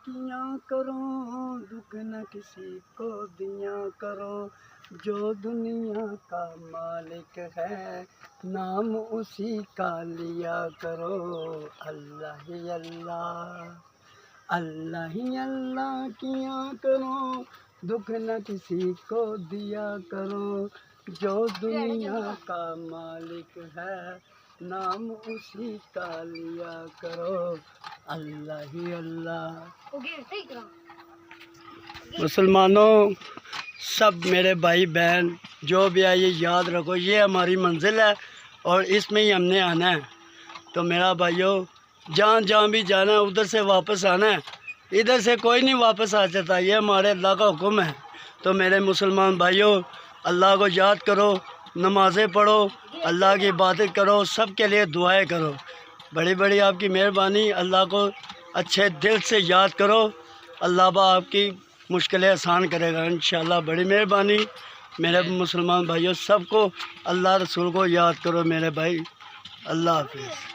किया करो, दुख न किसी को दिया करो। जो दुनिया का मालिक है, नाम उसी का लिया करो। अल्लाह ही अल्लाह, अल्लाह ही अल्लाह किया करो, दुख न किसी को दिया करो। जो दुनिया का मालिक है, नाम उसी का लिया करो। अल्लाह ही अल्लाह। मुसलमानों, सब मेरे भाई बहन जो भी है, ये याद रखो, ये हमारी मंजिल है और इसमें ही हमने आना है। तो मेरा भाइयों, जहाँ भी जाना है उधर से वापस आना है, इधर से कोई नहीं वापस आ सकता, ये हमारे अल्लाह का हुक्म है। तो मेरे मुसलमान भाइयों, अल्लाह को याद करो, नमाज़ें पढ़ो, अल्लाह की इबादत करो, सब के लिए दुआएं करो। बड़ी बड़ी आपकी मेहरबानी, अल्लाह को अच्छे दिल से याद करो, अल्लाह बा आपकी मुश्किलें आसान करेगा इंशाअल्लाह। बड़ी मेहरबानी मेरे मुसलमान भाइयों, सबको अल्लाह रसूल को याद करो मेरे भाई। अल्लाह हाफिज़।